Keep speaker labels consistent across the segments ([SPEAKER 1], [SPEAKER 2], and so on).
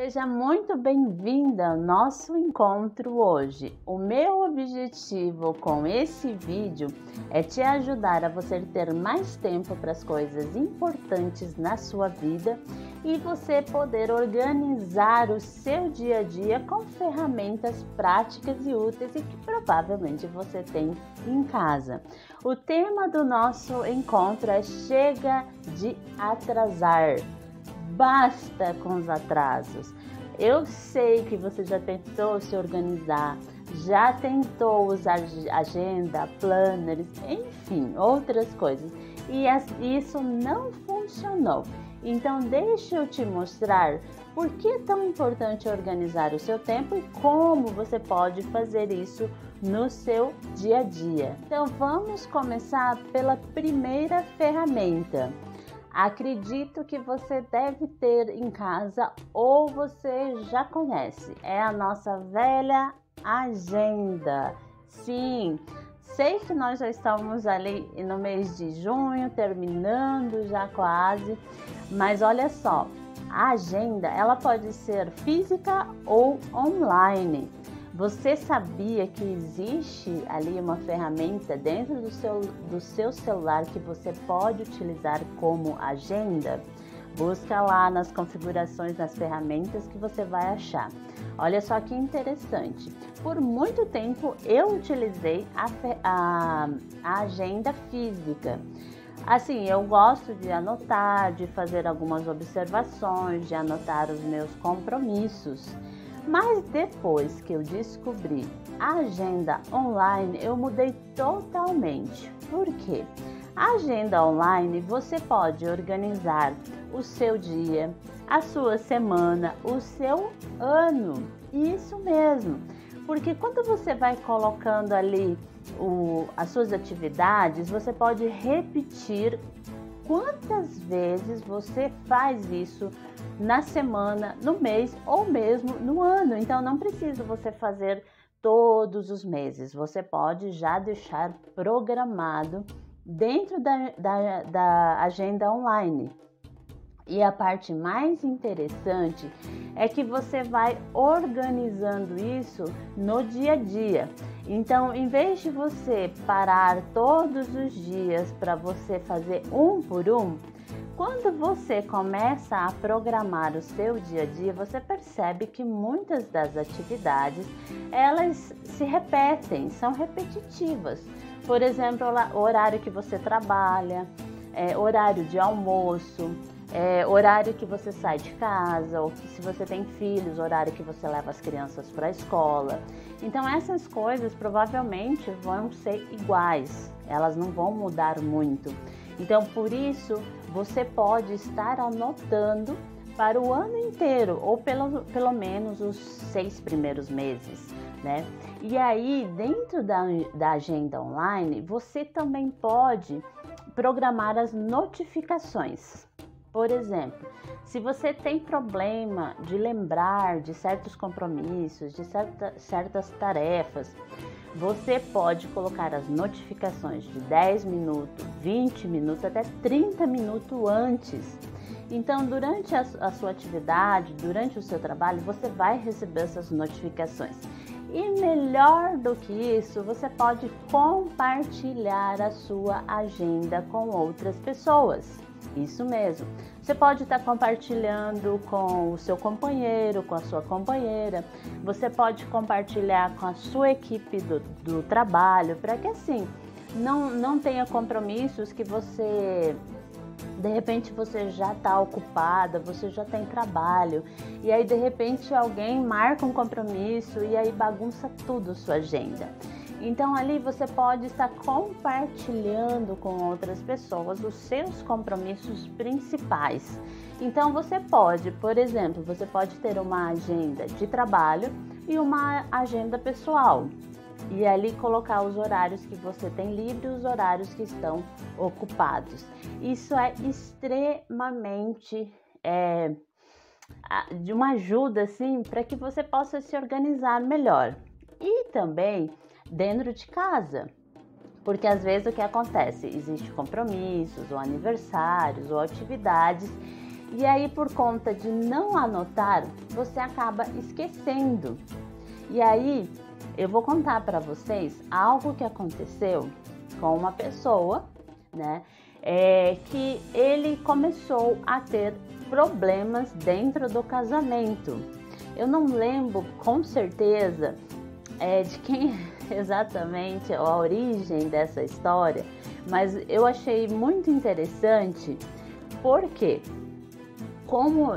[SPEAKER 1] Seja muito bem-vinda ao nosso encontro hoje. O meu objetivo com esse vídeo é te ajudar a você ter mais tempo para as coisas importantes na sua vida e você poder organizar o seu dia a dia com ferramentas práticas e úteis e que provavelmente você tem em casa. O tema do nosso encontro é Chega de atrasar. Basta com os atrasos. Eu sei que você já tentou se organizar, já tentou usar agenda, planners, enfim, outras coisas. E isso não funcionou. Então, deixa eu te mostrar por que é tão importante organizar o seu tempo e como você pode fazer isso no seu dia a dia. Então, vamos começar pela primeira ferramenta. Acredito que você deve ter em casa ou você já conhece. É a nossa velha agenda. Sim, sei que nós já estamos ali no mês de junho, terminando já quase, mas olha só, a agenda ela pode ser física ou online. Você sabia que existe ali uma ferramenta dentro do seu celular que você pode utilizar como agenda? Busca lá nas configurações das ferramentas que você vai achar. Olha só que interessante. Por muito tempo eu utilizei a agenda física. Assim, eu gosto de anotar, de fazer algumas observações, de anotar os meus compromissos. Mas depois que eu descobri a agenda online, eu mudei totalmente. Por quê? A agenda online você pode organizar o seu dia, a sua semana, o seu ano. Isso mesmo. Porque quando você vai colocando ali as suas atividades, você pode repetir quantas vezes você faz isso na semana, no mês ou mesmo no ano. Então não precisa você fazer todos os meses. Você pode já deixar programado dentro da agenda online. E a parte mais interessante é que você vai organizando isso no dia a dia. Então, em vez de você parar todos os dias para você fazer um por um, quando você começa a programar o seu dia a dia, você percebe que muitas das atividades, elas se repetem, são repetitivas. Por exemplo, o horário que você trabalha, horário de almoço, horário que você sai de casa, ou que, se você tem filhos, horário que você leva as crianças para a escola. Então essas coisas provavelmente vão ser iguais, elas não vão mudar muito. Então por isso você pode estar anotando para o ano inteiro, ou pelo menos os 6 primeiros meses, né? E aí dentro da agenda online você também pode programar as notificações. Por exemplo, se você tem problema de lembrar de certos compromissos, de certas tarefas, você pode colocar as notificações de 10 minutos, 20 minutos, até 30 minutos antes. Então, durante a sua atividade, durante o seu trabalho, você vai receber essas notificações. E melhor do que isso, você pode compartilhar a sua agenda com outras pessoas. Isso mesmo. Você pode estar compartilhando com o seu companheiro, com a sua companheira. Você pode compartilhar com a sua equipe do trabalho, para que assim não tenha compromissos que você... De repente você já está ocupada, você já tem trabalho e aí de repente alguém marca um compromisso e aí bagunça tudo a sua agenda. Então ali você pode estar compartilhando com outras pessoas os seus compromissos principais. Então você pode, por exemplo, você pode ter uma agenda de trabalho e uma agenda pessoal. E ali colocar os horários que você tem livre e os horários que estão ocupados. Isso é extremamente de uma ajuda assim, para que você possa se organizar melhor. E também dentro de casa, porque às vezes o que acontece? Existem compromissos, ou aniversários, ou atividades, E aí, por conta de não anotar, você acaba esquecendo. E aí, eu vou contar para vocês algo que aconteceu com uma pessoa, né? Que ele começou a ter problemas dentro do casamento. Eu não lembro com certeza de quem exatamente a origem dessa história, mas eu achei muito interessante porque, como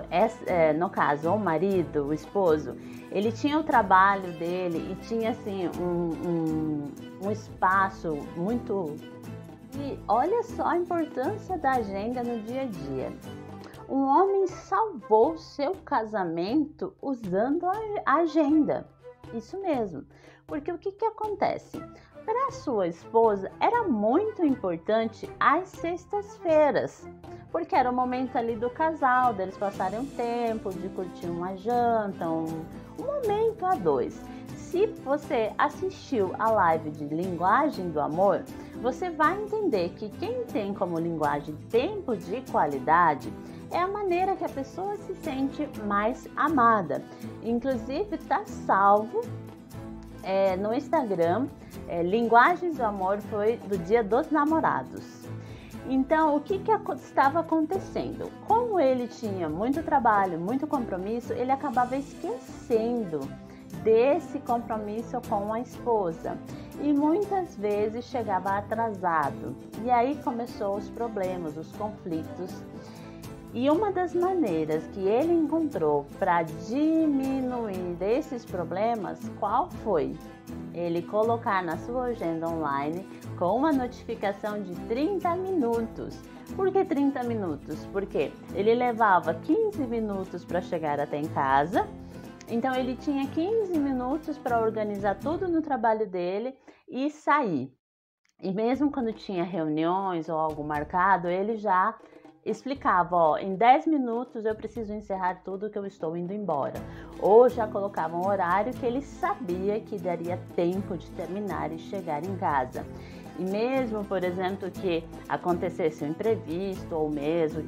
[SPEAKER 1] no caso o marido, o esposo, ele tinha o trabalho dele e tinha assim um espaço muito... E olha só a importância da agenda no dia a dia. Um homem salvou seu casamento usando a agenda. Isso mesmo. Porque o que acontece? Para sua esposa era muito importante as sextas-feiras, porque era o momento ali do casal, deles passarem um tempo, de curtir uma janta, um momento a dois. Se você assistiu a live de linguagem do amor, você vai entender que quem tem como linguagem tempo de qualidade é a maneira que a pessoa se sente mais amada. Inclusive está salvo no Instagram, Linguagens do Amor, foi do Dia dos Namorados. Então, o que estava acontecendo? Como ele tinha muito trabalho, muito compromisso, ele acabava esquecendo desse compromisso com a esposa e muitas vezes chegava atrasado. E aí começou os problemas, os conflitos. E uma das maneiras que ele encontrou para diminuir esses problemas, qual foi? Ele colocar na sua agenda online com uma notificação de 30 minutos. Por que 30 minutos? Porque ele levava 15 minutos para chegar até em casa, então ele tinha 15 minutos para organizar tudo no trabalho dele e sair. E mesmo quando tinha reuniões ou algo marcado, ele já explicava, em 10 minutos eu preciso encerrar tudo que eu estou indo embora. Ou já colocava um horário que ele sabia que daria tempo de terminar e chegar em casa. E mesmo, por exemplo, que acontecesse um imprevisto ou mesmo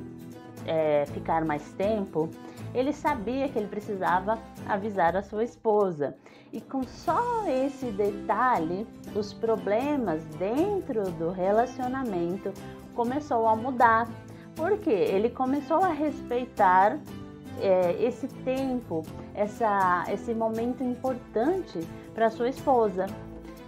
[SPEAKER 1] ficar mais tempo, ele sabia que ele precisava avisar a sua esposa. E com só esse detalhe, os problemas dentro do relacionamento começou a mudar. Porque ele começou a respeitar esse tempo, esse momento importante para sua esposa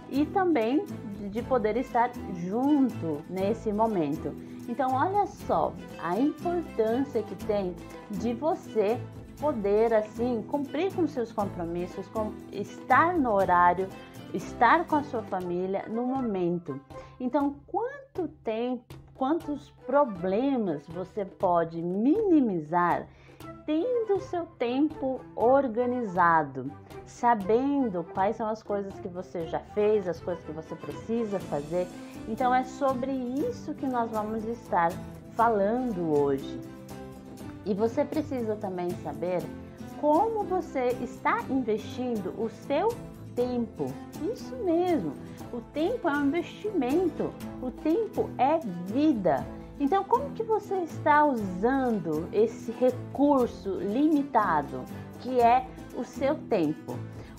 [SPEAKER 1] e também de poder estar junto nesse momento. Então, olha só a importância que tem de você poder assim cumprir com seus compromissos, com estar no horário, estar com a sua família no momento. Então, quantos problemas você pode minimizar tendo seu tempo organizado, sabendo quais são as coisas que você já fez, as coisas que você precisa fazer. Então é sobre isso que nós vamos estar falando hoje. E você precisa também saber como você está investindo o seu tempo. Isso mesmo, o tempo é um investimento, o tempo é vida. Então, como que você está usando esse recurso limitado, que é o seu tempo?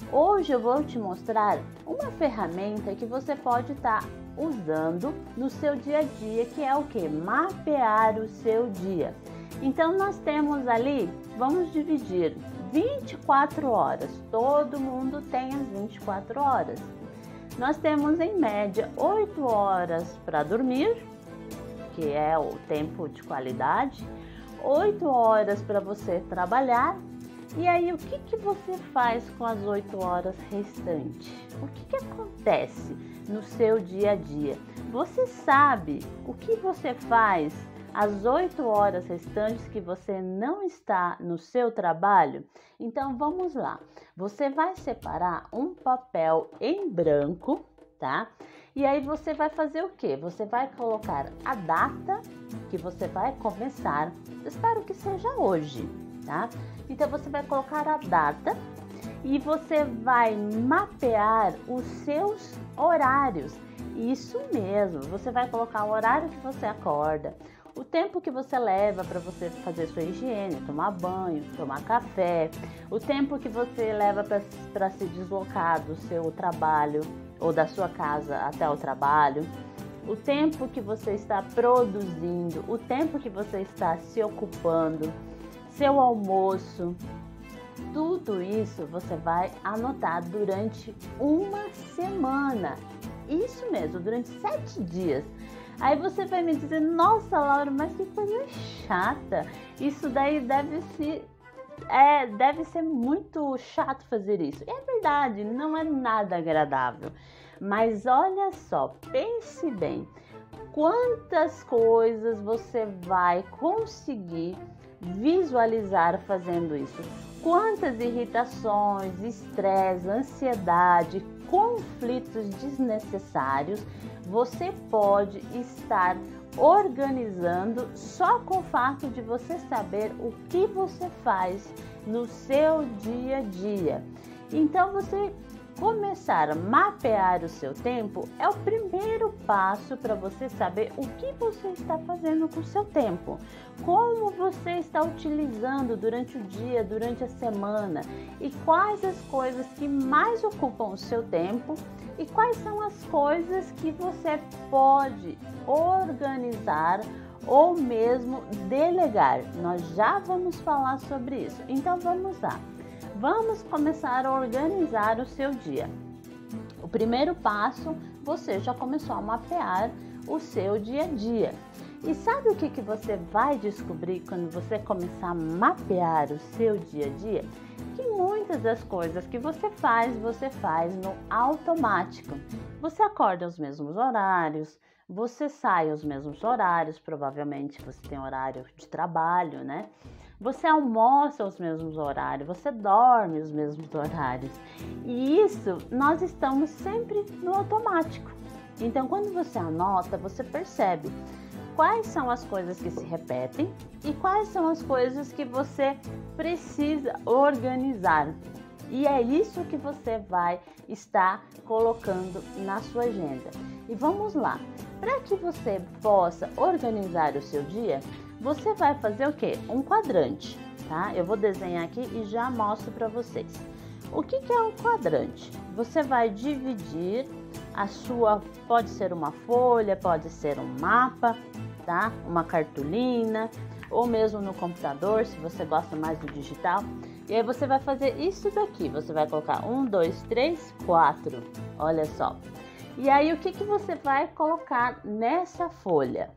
[SPEAKER 1] Hoje eu vou te mostrar uma ferramenta que você pode estar usando no seu dia a dia, que é o que? Mapear o seu dia. Então, nós temos ali, vamos dividir 24 horas, todo mundo tem as 24 horas. Nós temos em média 8 horas para dormir, que é o tempo de qualidade, 8 horas para você trabalhar. E aí, o que você faz com as 8 horas restantes? O que acontece no seu dia a dia? Você sabe o que você faz as 8 horas restantes que você não está no seu trabalho? Então, vamos lá. Você vai separar um papel em branco, tá? E aí você vai fazer o quê? Você vai colocar a data que você vai começar. Espero que seja hoje, tá? Então você vai colocar a data e você vai mapear os seus horários. Isso mesmo, você vai colocar o horário que você acorda, o tempo que você leva para você fazer sua higiene, tomar banho, tomar café, o tempo que você leva para se deslocar do seu trabalho ou da sua casa até o trabalho, o tempo que você está produzindo, o tempo que você está se ocupando, seu almoço, tudo isso você vai anotar durante uma semana. Isso mesmo, durante 7 dias. Aí você vai me dizer, nossa, Laura, mas que coisa chata. Isso daí deve ser muito chato fazer isso. É verdade, não é nada agradável. Mas olha só, pense bem, quantas coisas você vai conseguir visualizar fazendo isso? Quantas irritações, estresse, ansiedade, conflitos desnecessários você pode estar organizando só com o fato de você saber o que você faz no seu dia a dia. Então, você começar a mapear o seu tempo é o primeiro passo para você saber o que você está fazendo com o seu tempo, como você está utilizando durante o dia, durante a semana e quais as coisas que mais ocupam o seu tempo e quais são as coisas que você pode organizar ou mesmo delegar. Nós já vamos falar sobre isso, então vamos lá. Vamos começar a organizar o seu dia. O primeiro passo, você já começou a mapear o seu dia a dia. E sabe o que você vai descobrir quando você começar a mapear o seu dia a dia? Que muitas das coisas que você faz no automático. Você acorda aos mesmos horários, você sai aos mesmos horários, provavelmente você tem horário de trabalho, né? Você almoça aos mesmos horários, você dorme aos mesmos horários. E isso nós estamos sempre no automático. Então, quando você anota, você percebe quais são as coisas que se repetem e quais são as coisas que você precisa organizar. E é isso que você vai estar colocando na sua agenda. E vamos lá. Para que você possa organizar o seu dia, você vai fazer o quê? Um quadrante, tá? Eu vou desenhar aqui e já mostro para vocês. O que é um quadrante? Você vai dividir a sua, pode ser uma folha, pode ser um mapa, tá? Uma cartolina, ou mesmo no computador, se você gosta mais do digital. E aí você vai fazer isso daqui, você vai colocar 1, 2, 3, 4, olha só. E aí o que você vai colocar nessa folha?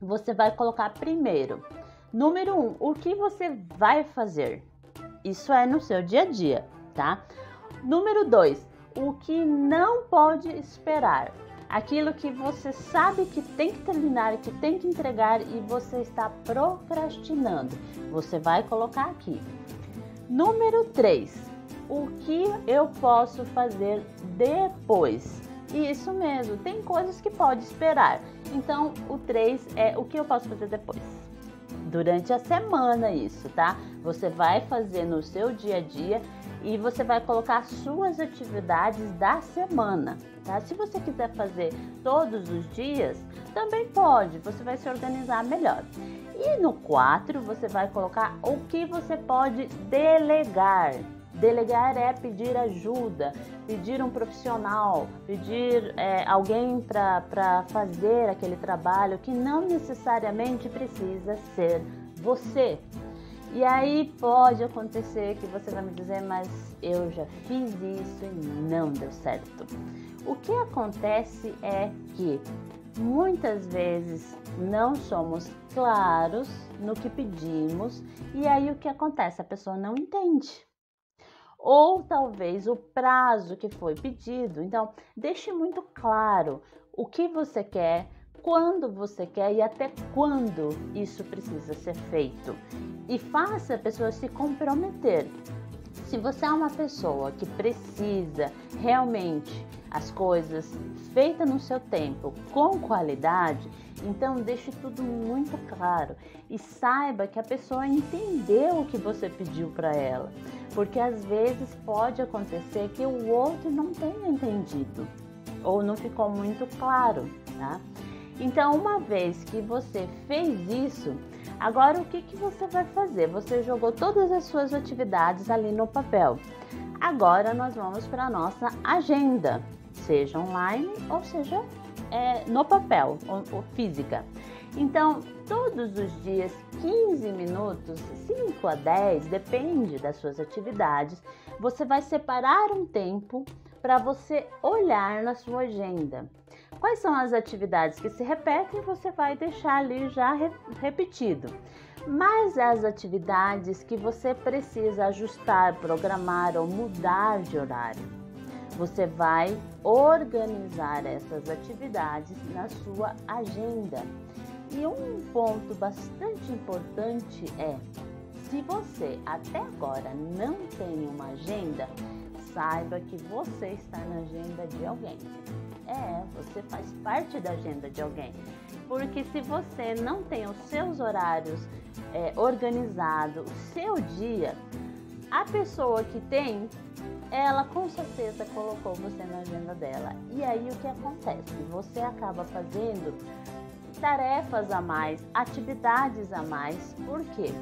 [SPEAKER 1] Você vai colocar primeiro, número 1, o que você vai fazer? Isso é no seu dia a dia, tá? Número 2, o que não pode esperar. Aquilo que você sabe que tem que terminar, que tem que entregar e você está procrastinando. Você vai colocar aqui. Número 3, o que eu posso fazer depois? Isso mesmo, tem coisas que pode esperar. Então, o 3 é o que eu posso fazer depois. Durante a semana isso, tá? Você vai fazer no seu dia a dia e você vai colocar suas atividades da semana, tá? Se você quiser fazer todos os dias, também pode, você vai se organizar melhor. E no 4, você vai colocar o que você pode delegar. Delegar é pedir ajuda, pedir um profissional, pedir alguém para fazer aquele trabalho que não necessariamente precisa ser você. E aí pode acontecer que você vai me dizer, mas eu já fiz isso e não deu certo. O que acontece é que muitas vezes não somos claros no que pedimos e aí o que acontece? A pessoa não entende. Ou talvez o prazo que foi pedido. Então, deixe muito claro o que você quer, quando você quer e até quando isso precisa ser feito. E faça a pessoa se comprometer. Se você é uma pessoa que precisa realmente as coisas feitas no seu tempo, com qualidade, então deixe tudo muito claro e saiba que a pessoa entendeu o que você pediu para ela, porque às vezes pode acontecer que o outro não tenha entendido ou não ficou muito claro, tá? Então, uma vez que você fez isso, agora o que você vai fazer? Você jogou todas as suas atividades ali no papel. Agora nós vamos para a nossa agenda, seja online ou seja no papel, ou física. Então, todos os dias, 15 minutos, 5 a 10, depende das suas atividades, você vai separar um tempo para você olhar na sua agenda. Quais são as atividades que se repetem, você vai deixar ali já repetido. Mas as atividades que você precisa ajustar, programar ou mudar de horário, você vai organizar essas atividades na sua agenda. E um ponto bastante importante é, se você até agora não tem uma agenda, saiba que você está na agenda de alguém. Você faz parte da agenda de alguém. Porque se você não tem os seus horários organizados, o seu dia, a pessoa que tem, ela com certeza colocou você na agenda dela. E aí o que acontece? Você acaba fazendo tarefas a mais, atividades a mais. Por quê?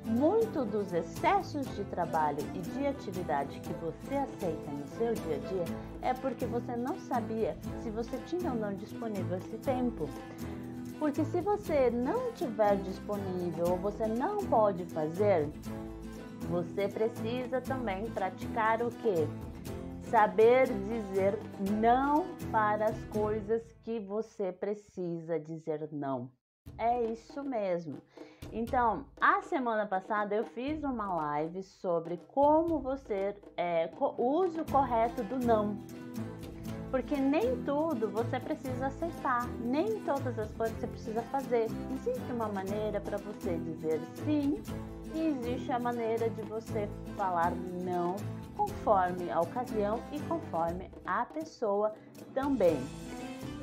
[SPEAKER 1] Muito dos excessos de trabalho e de atividade que você aceita no seu dia a dia é porque você não sabia se você tinha ou não disponível esse tempo. Porque se você não tiver disponível ou você não pode fazer, você precisa também praticar o quê? Saber dizer não para as coisas que você precisa dizer não. É isso mesmo. Então, a semana passada eu fiz uma live sobre como você o uso correto do não. Porque nem tudo você precisa aceitar, nem todas as coisas você precisa fazer. Existe uma maneira para você dizer sim e existe a maneira de você falar não, conforme a ocasião e conforme a pessoa também.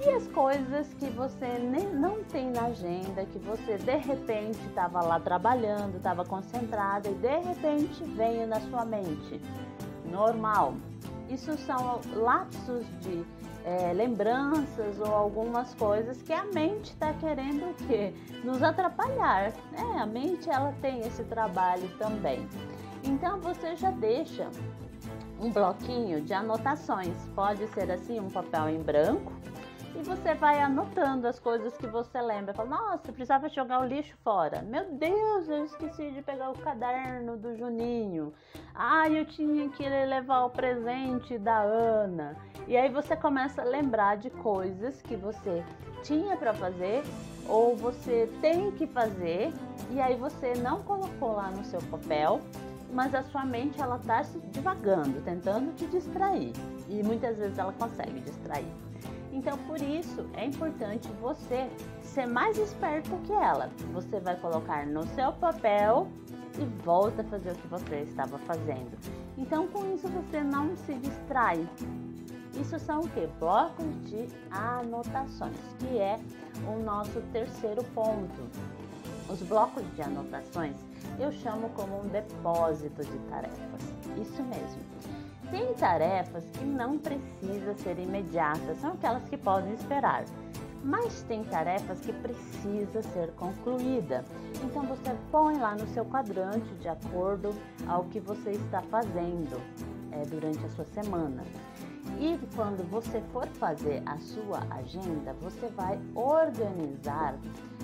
[SPEAKER 1] E as coisas que você não tem na agenda, que você de repente estava lá trabalhando, estava concentrada e de repente veio na sua mente. Normal. Isso são lapsos de lembranças ou algumas coisas que a mente está querendo o quê? Nos atrapalhar. A mente ela tem esse trabalho também. Então você já deixa um bloquinho de anotações. Pode ser assim, um papel em branco. E você vai anotando as coisas que você lembra. Fala, nossa, eu precisava jogar o lixo fora. Meu Deus, eu esqueci de pegar o caderno do Juninho. Eu tinha que levar o presente da Ana. E aí você começa a lembrar de coisas que você tinha para fazer ou você tem que fazer. E aí você não colocou lá no seu papel, mas a sua mente ela está se divagando, tentando te distrair. E muitas vezes ela consegue distrair. Então, por isso, é importante você ser mais esperto que ela. Você vai colocar no seu papel e volta a fazer o que você estava fazendo. Então, com isso, você não se distrai. Isso são o quê? Blocos de anotações, que é o nosso terceiro ponto. Os blocos de anotações eu chamo como um depósito de tarefas. Isso mesmo. Tem tarefas que não precisam ser imediatas, são aquelas que podem esperar. Mas tem tarefas que precisam ser concluída. Então você põe lá no seu quadrante de acordo ao que você está fazendo durante a sua semana. E quando você for fazer a sua agenda, você vai organizar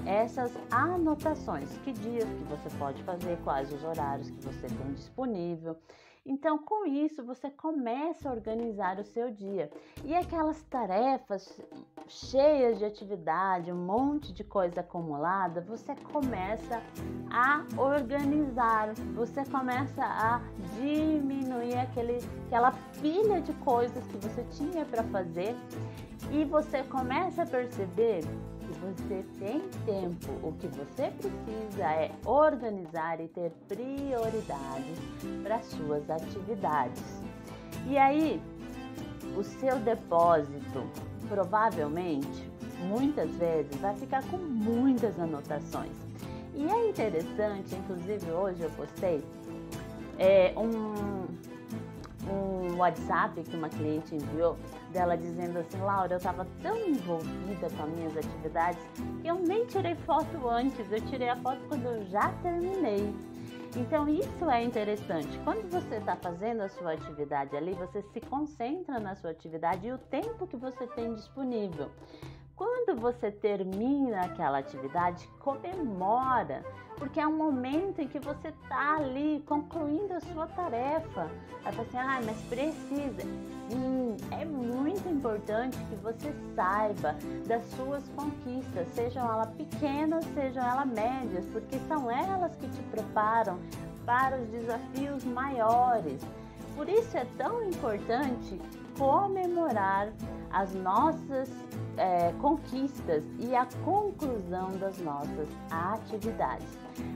[SPEAKER 1] essas anotações. Que dias que você pode fazer, quais os horários que você tem disponível. Então, com isso, você começa a organizar o seu dia. E aquelas tarefas cheias de atividade, um monte de coisa acumulada, você começa a organizar, você começa a diminuir aquela pilha de coisas que você tinha para fazer e você começa a perceber que você tem tempo. O que você precisa é organizar e ter prioridades para suas atividades. E aí, o seu depósito provavelmente, muitas vezes, vai ficar com muitas anotações. E é interessante, inclusive hoje eu postei um WhatsApp que uma cliente enviou dela dizendo assim: Laura, eu estava tão envolvida com as minhas atividades que eu nem tirei foto antes, eu tirei a foto quando eu já terminei. Então isso é interessante. Quando você está fazendo a sua atividade ali, você se concentra na sua atividade e o tempo que você tem disponível. Quando você termina aquela atividade, comemora, porque é um momento em que você está ali concluindo a sua tarefa. Vai falar assim, mas precisa. Sim, é muito importante que você saiba das suas conquistas, sejam elas pequenas, sejam elas médias, porque são elas que te preparam para os desafios maiores. Por isso é tão importante comemorar as nossas conquistas e a conclusão das nossas atividades.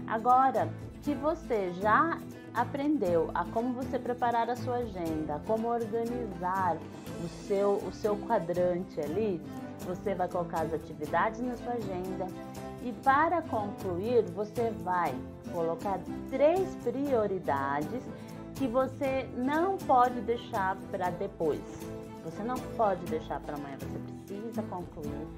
[SPEAKER 1] Agora que você já aprendeu a como você preparar a sua agenda, como organizar o seu quadrante ali, você vai colocar as atividades na sua agenda e para concluir você vai colocar 3 prioridades que você não pode deixar para depois. Você não pode deixar para amanhã, você precisa concluir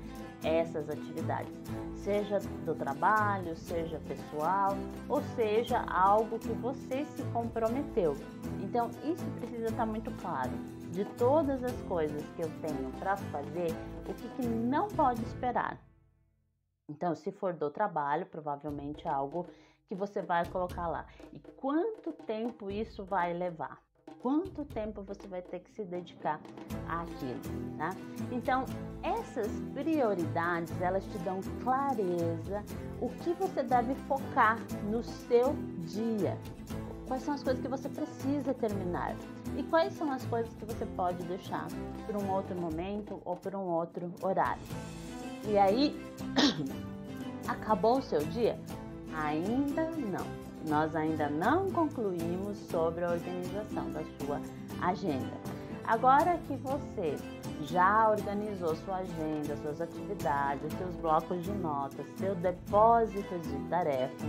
[SPEAKER 1] essas atividades, seja do trabalho, seja pessoal, ou seja algo que você se comprometeu. Então isso precisa estar muito claro. De todas as coisas que eu tenho para fazer, o que não pode esperar. Então, se for do trabalho, provavelmente é algo que você vai colocar lá. E quanto tempo isso vai levar? Quanto tempo você vai ter que se dedicar àquilo, tá? Então, essas prioridades, elas te dão clareza o que você deve focar no seu dia. Quais são as coisas que você precisa terminar e quais são as coisas que você pode deixar por um outro momento ou por um outro horário. E aí, acabou o seu dia? Ainda não. Nós ainda não concluímos sobre a organização da sua agenda. Agora que você já organizou sua agenda, suas atividades, seus blocos de notas, seu depósito de tarefa,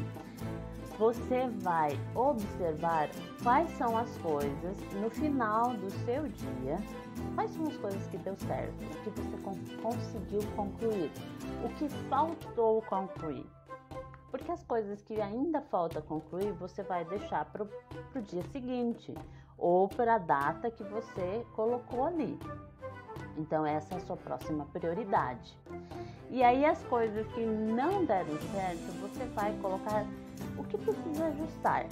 [SPEAKER 1] você vai observar quais são as coisas no final do seu dia, quais são as coisas que deu certo, o que você conseguiu concluir, o que faltou concluir. Porque as coisas que ainda falta concluir, você vai deixar para o dia seguinte ou para a data que você colocou ali. Então, essa é a sua próxima prioridade. E aí, as coisas que não deram certo, você vai colocar o que precisa ajustar.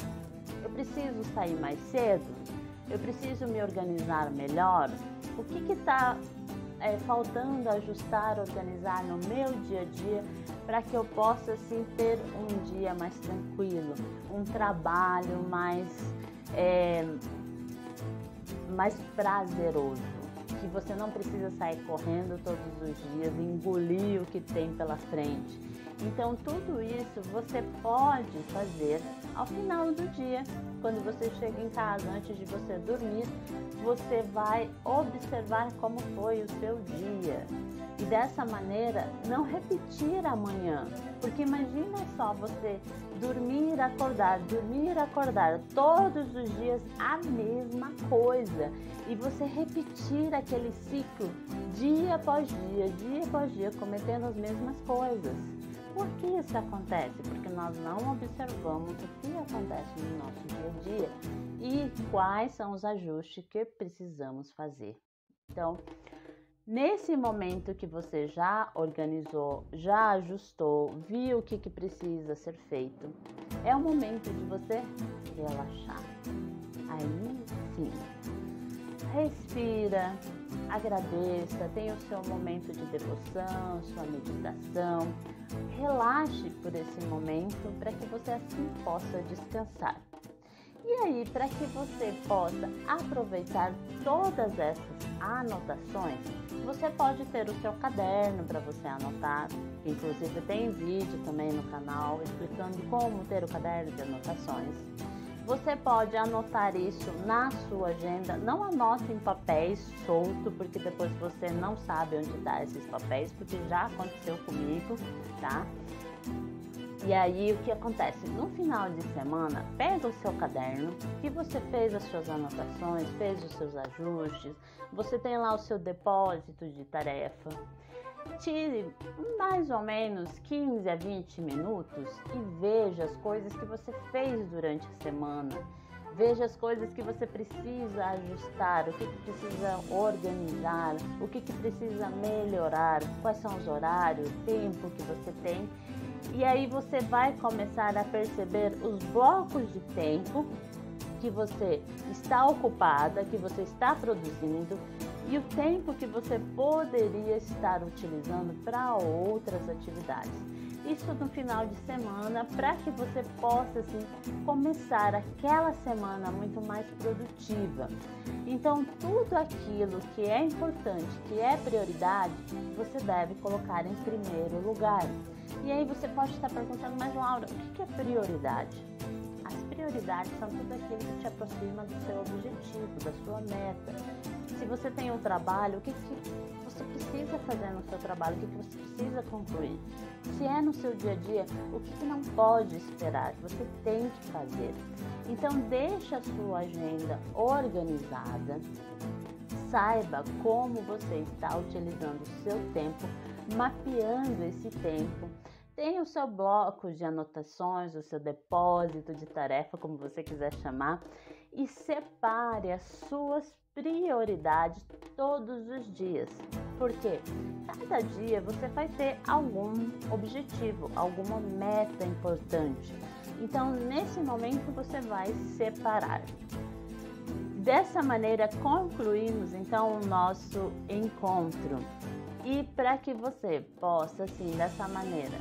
[SPEAKER 1] Eu preciso sair mais cedo? Eu preciso me organizar melhor? O que está faltando ajustar, organizar no meu dia a dia para que eu possa assim, ter um dia mais tranquilo, um trabalho mais prazeroso, que você não precisa sair correndo todos os dias, engolir o que tem pela frente. Então tudo isso você pode fazer ao final do dia, quando você chega em casa, antes de você dormir, você vai observar como foi o seu dia. E dessa maneira, não repetir amanhã. Porque imagina só você dormir, acordar, todos os dias a mesma coisa. E você repetir aquele ciclo dia após dia, cometendo as mesmas coisas. Por que isso acontece? Porque nós não observamos o que acontece no nosso dia a dia e quais são os ajustes que precisamos fazer. Então, nesse momento que você já organizou, já ajustou, viu o que precisa ser feito, é o momento de você relaxar. Aí sim, respira, agradeça, tenha o seu momento de devoção, sua meditação. Relaxe por esse momento para que você assim possa descansar. E aí, para que você possa aproveitar todas essas anotações, você pode ter o seu caderno para você anotar. Inclusive tem vídeo também no canal explicando como ter o caderno de anotações. Você pode anotar isso na sua agenda. Não anote em papéis solto, porque depois você não sabe onde está esses papéis, porque já aconteceu comigo, tá? E aí o que acontece? No final de semana, pega o seu caderno que você fez as suas anotações, fez os seus ajustes, você tem lá o seu depósito de tarefa. Tire mais ou menos 15 a 20 minutos e veja as coisas que você fez durante a semana. Veja as coisas que você precisa ajustar, o que precisa organizar, o que precisa melhorar, quais são os horários, o tempo que você tem. E aí você vai começar a perceber os blocos de tempo que você está ocupada, que você está produzindo e o tempo que você poderia estar utilizando para outras atividades. Isso no final de semana, para que você possa assim, começar aquela semana muito mais produtiva. Então, tudo aquilo que é importante, que é prioridade, você deve colocar em primeiro lugar. E aí você pode estar perguntando, mas Laura, o que é prioridade? As prioridades são tudo aquilo que te aproxima do seu objetivo, da sua meta. Se você tem um trabalho, o que você precisa fazer no seu trabalho, o que você precisa concluir? Se é no seu dia a dia, o que não pode esperar, você tem que fazer. Então, deixe a sua agenda organizada, saiba como você está utilizando o seu tempo, mapeando esse tempo. Tem o seu bloco de anotações, o seu depósito de tarefa, como você quiser chamar, e separe as suas prioridades todos os dias. Porque cada dia você vai ter algum objetivo, alguma meta importante. Então, nesse momento, você vai separar. Dessa maneira, concluímos então o nosso encontro. E para que você possa, assim, dessa maneira,